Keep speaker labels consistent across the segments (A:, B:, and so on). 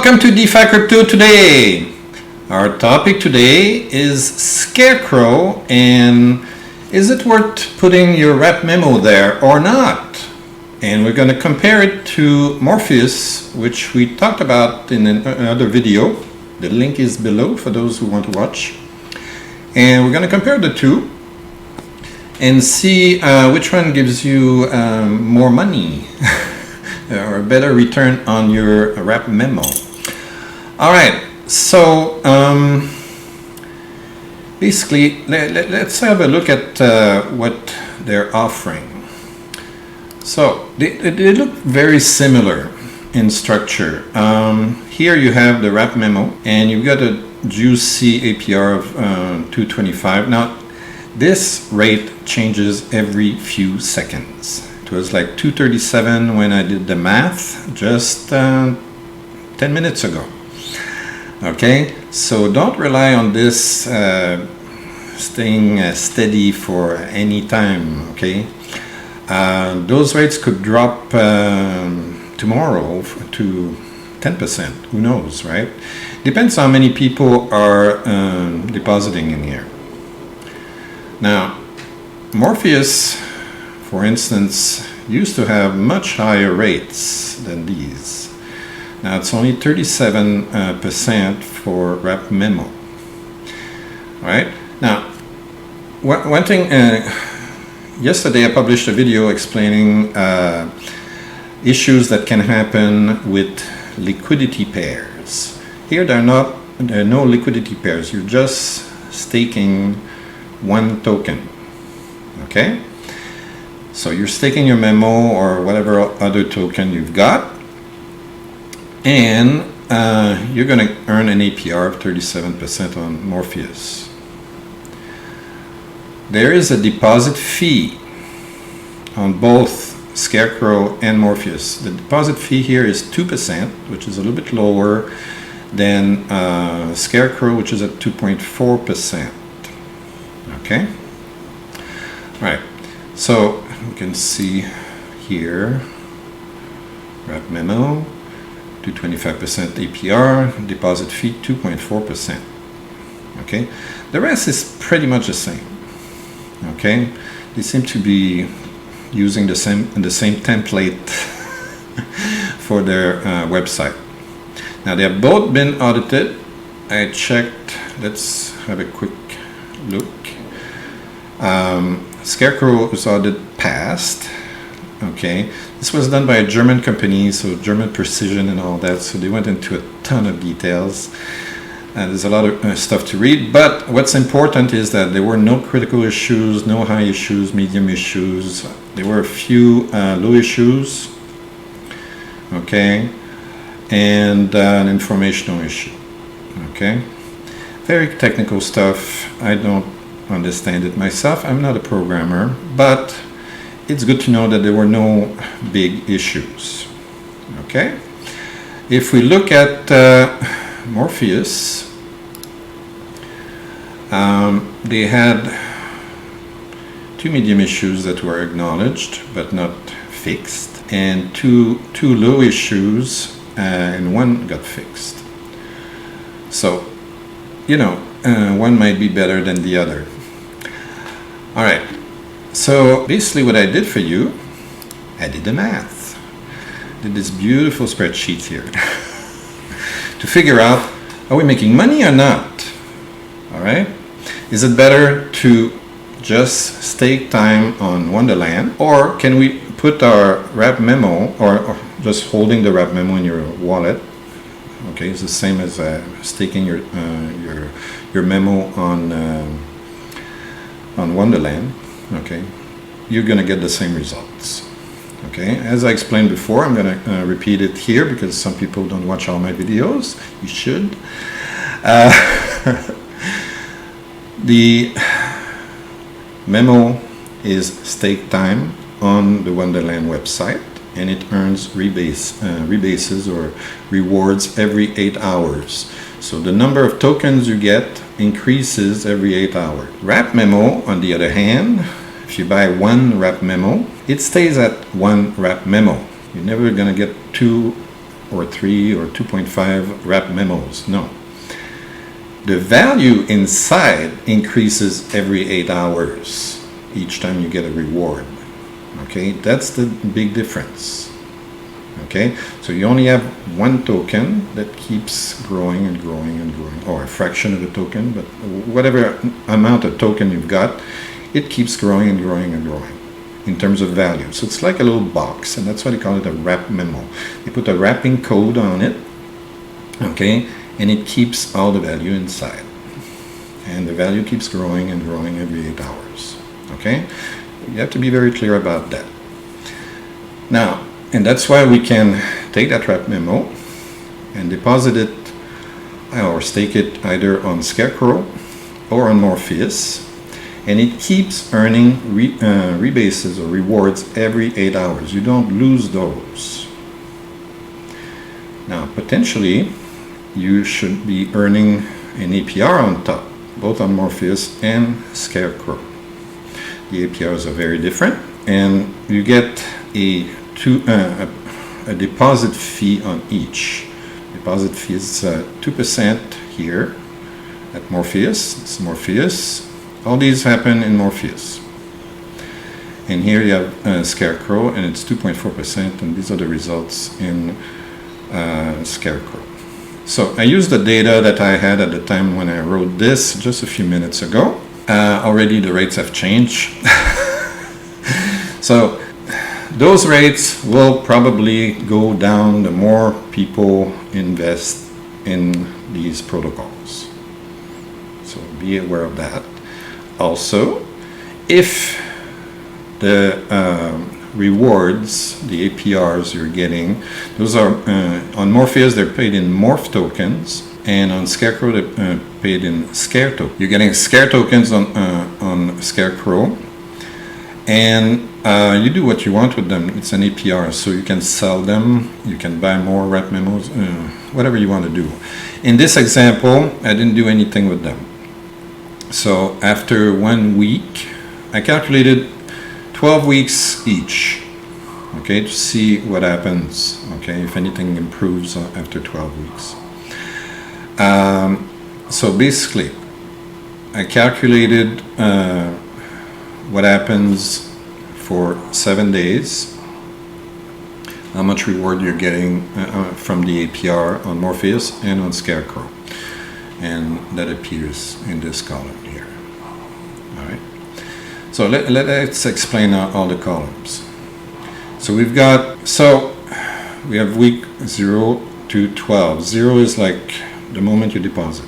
A: Welcome to DeFi Crypto today. Our topic today is Scarecrow, and is it worth putting your wMEMO there or not? And we're going to compare it to Morpheus, which we talked about in another video. The link is below for those who want to watch. And we're going to compare the two and see which one gives you more money or a better return on your wMEMO. All right, so basically let's have a look at what they're offering. So they look very similar in structure. Here you have the wMEMO, and you've got a juicy APR of 225. Now this rate changes every few seconds. It was like 237 when I did the math just 10 minutes ago. Okay, so don't rely on this staying steady for any time. Okay, those rates could drop tomorrow to 10%. Who knows, right? Depends how many people are depositing in here. Now, Morpheus, for instance, used to have much higher rates than these. Now it's only 37% for wMEMO. Right? Now, one thing, yesterday I published a video explaining issues that can happen with liquidity pairs. Here there are no liquidity pairs. You're just staking one token. Okay? So you're staking your Memo or whatever other token you've got, and you're going to earn an APR of 37% on Morpheus. There is a deposit fee on both Scarecrow and Morpheus. The deposit fee here is 2%, which is a little bit lower than Scarecrow, which is at 2.4%. Okay? Right. So you can see here, wMEMO, 225% APR, deposit fee 2.4%. Okay, the rest is pretty much the same. Okay, they seem to be using the same template for their website. Now they have both been audited. I checked. Let's have a quick look. Scarecrow was audit passed. Okay, this was done by a German company, so German precision and all that, so they went into a ton of details, and there's a lot of stuff to read, but what's important is that there were no critical issues, no high issues, medium issues. There were a few low issues, okay, and an informational issue. Okay, very technical stuff. I don't understand it myself. I'm not a programmer, but it's good to know that there were no big issues. Okay, if we look at Morpheus, they had two medium issues that were acknowledged but not fixed, and two low issues, and one got fixed. So, you know, one might be better than the other. All right. So basically what I did for you, I did the math. Did this beautiful spreadsheet here to figure out, are we making money or not? All right. Is it better to just stake time on Wonderland, or can we put our wMEMO or just holding the wMEMO in your wallet? Okay, it's the same as staking your Memo on Wonderland. Okay, you're going to get the same results. Okay, as I explained before, I'm going to repeat it here because some people don't watch all my videos. You should. The Memo is stake time on the Wonderland website, and it earns rebases or rewards every 8 hours. So the number of tokens you get increases every 8 hours. wMEMO, on the other hand, if you buy one wMEMO, it stays at one wMEMO. You're never going to get two or 3 or 2.5 wMEMOs. No. The value inside increases every 8 hours each time you get a reward. Okay, that's the big difference. Okay, so you only have one token that keeps growing and growing and growing, or a fraction of a token, but whatever amount of token you've got, it keeps growing and growing and growing in terms of value. So it's like a little box, and that's why they call it a wMEMO. They put a wrapping code on it, okay, and it keeps all the value inside. And the value keeps growing and growing every 8 hours. Okay? You have to be very clear about that. Now, and that's why we can take that wMEMO and deposit it or stake it either on Scarecrow or on Morpheus, and it keeps earning rebases or rewards every 8 hours. You don't lose those. Now, potentially, you should be earning an APR on top, both on Morpheus and Scarecrow. The APRs are very different, and you get a deposit fee on each. Deposit fee is 2% here at Morpheus. It's Morpheus. All these happen in Morpheus. And here you have Scarecrow, and it's 2.4%, and these are the results in Scarecrow. So I used the data that I had at the time when I wrote this just a few minutes ago. Already the rates have changed. So those rates will probably go down the more people invest in these protocols. So be aware of that. Also, if the rewards, the APRs you're getting, those are on Morpheus, they're paid in Morph tokens, and on Scarecrow they're paid in Scare tokens. You're getting Scare tokens on Scarecrow, and you do what you want with them. It's an APR, so you can sell them, you can buy more wMEMOs, whatever you want to do. In this example, I didn't do anything with them. So after 1 week, I calculated 12 weeks each, okay, to see what happens, okay, if anything improves after 12 weeks. So basically, I calculated what happens for 7 days, how much reward you're getting from the APR on Morpheus and on Scarecrow. And that appears in this column here. All right. So let's explain all the columns. So we have week 0 to 12. 0 is like the moment you deposit.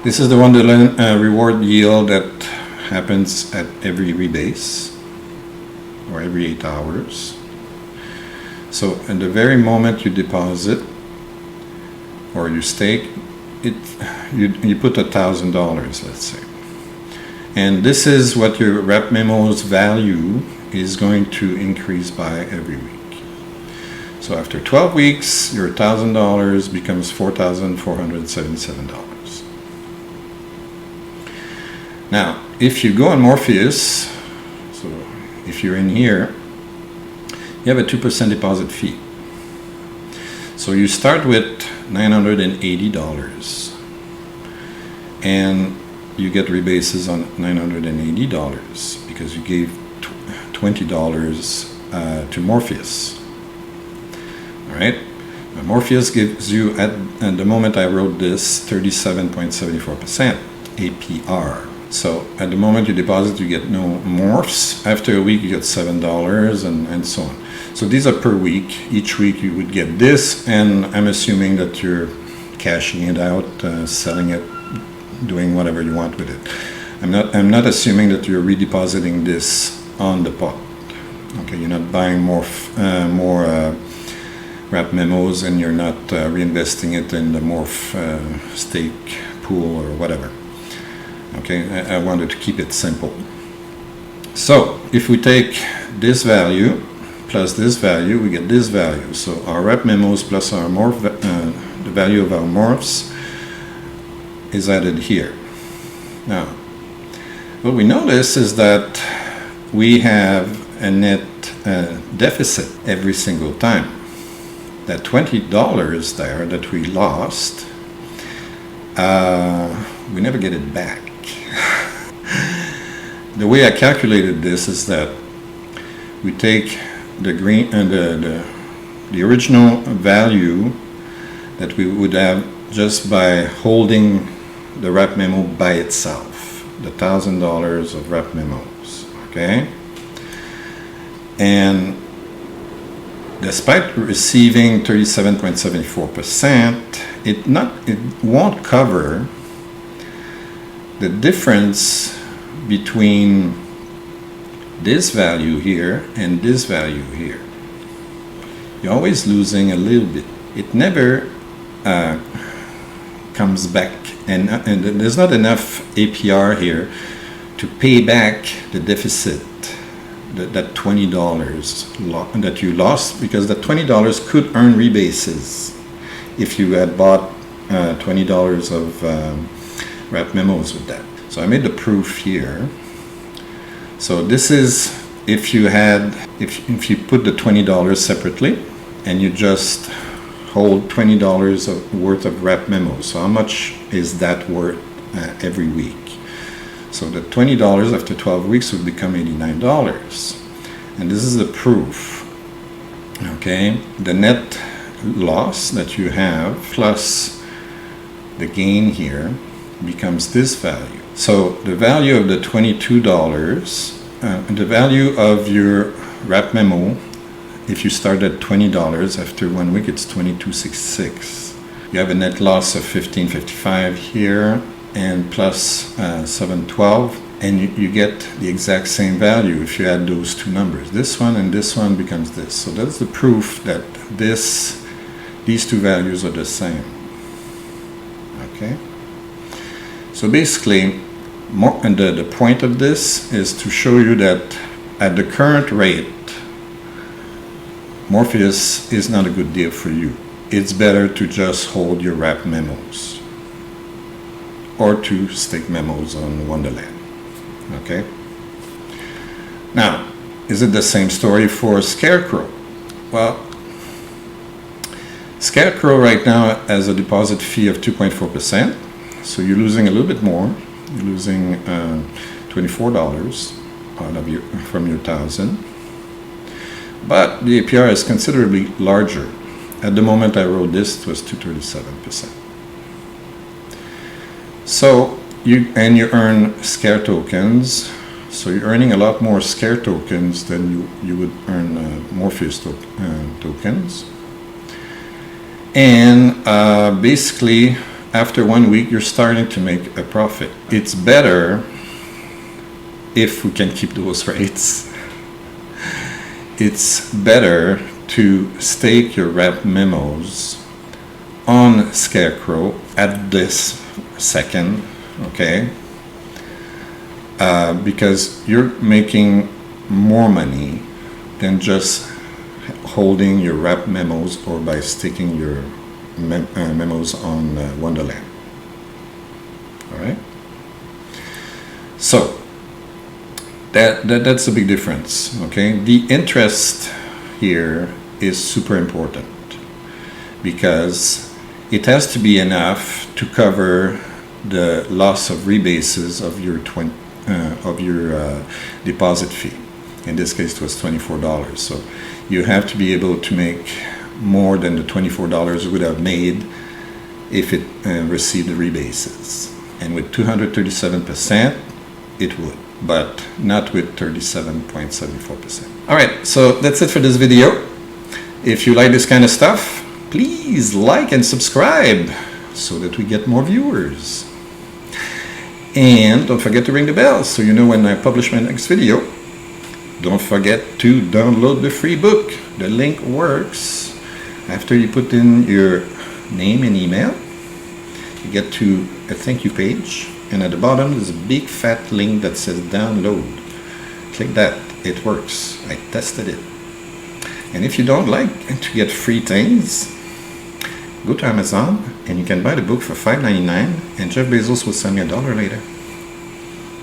A: This is the Wonderland reward yield that happens at every rebase or every 8 hours. So at the very moment you deposit or you stake, you put $1,000, let's say. And this is what your wMEMO's value is going to increase by every week. So after 12 weeks, your $1,000 becomes $4,477. Now, if you go on Morpheus, so if you're in here, you have a 2% deposit fee. So you start with $980, and you get rebases on $980 because you gave $20 to Morpheus. All right, Morpheus gives you at the moment I wrote this 37.74% APR. So at the moment you deposit, you get no morphs. After a week, you get $7 and so on. So these are per week. Each week you would get this, and I'm assuming that you're cashing it out, selling it, doing whatever you want with it. I'm not assuming that you're redepositing this on the pot. Okay, you're not buying more wMEMOs, and you're not reinvesting it in the Morph stake pool or whatever. Okay, I wanted to keep it simple. So if we take this value plus this value, we get this value. So our wMEMOs plus our morph, the value of our morphs is added here. Now, what we notice is that we have a net deficit every single time. that $20 there that we lost, we never get it back. The way I calculated this is that we take the green and the original value that we would have just by holding the wMEMO by itself, the $1,000 of wMEMOs, okay? And despite receiving 37.74%, it won't cover the difference between this value here and this value here. You're always losing a little bit. It never comes back, and there's not enough APR here to pay back the deficit, that $20 that you lost, because that $20 could earn rebases if you had bought $20 of wMEMOs with that. So I made the proof here. So this is if you put the $20 separately and you just hold $20 worth of wMEMOs. So how much is that worth every week? So the $20 after 12 weeks would become $89. And this is the proof. Okay, the net loss that you have plus the gain here becomes this value. So the value of the $22, the value of your wMEMO, if you start at $20, after 1 week it's $22.66. You have a net loss of $15.55 here, and plus $7.12, and you get the exact same value if you add those two numbers. This one and this one becomes this. So that's the proof that these two values are the same. Okay. So basically, the point of this is to show you that at the current rate, Morpheus is not a good deal for you. It's better to just hold your wMEMOs or to stick memos on Wonderland. Okay? Now, is it the same story for Scarecrow? Well, Scarecrow right now has a deposit fee of 2.4%, so you're losing a little bit more. You're losing $24 from your 1,000. But the APR is considerably larger. At the moment I wrote this, it was 237%. So you earn Scare tokens. So you're earning a lot more Scare tokens than you would earn Morpheus tokens. And basically, after 1 week, you're starting to make a profit. It's better if we can keep those rates. It's better to stake your wMEMOs on Scarecrow at this second, okay? Because you're making more money than just holding your wMEMOs or by sticking your memos on Wonderland. All right. So that's a big difference. Okay. The interest here is super important because it has to be enough to cover the loss of rebases of your deposit fee. In this case, it was $24. So you have to be able to make more than the $24 you would have made if it received the rebases. And with 237%, it would, but not with 37.74%. All right, so that's it for this video. If you like this kind of stuff, please like and subscribe so that we get more viewers. And don't forget to ring the bell so you know when I publish my next video. Don't forget to download the free book. The link works. After you put in your name and email, you get to a thank you page, and at the bottom there's a big fat link that says download. Click that. It works. I tested it. And if you don't like to get free things, go to Amazon and you can buy the book for $5.99, and Jeff Bezos will send me $1 later.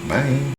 A: Bye.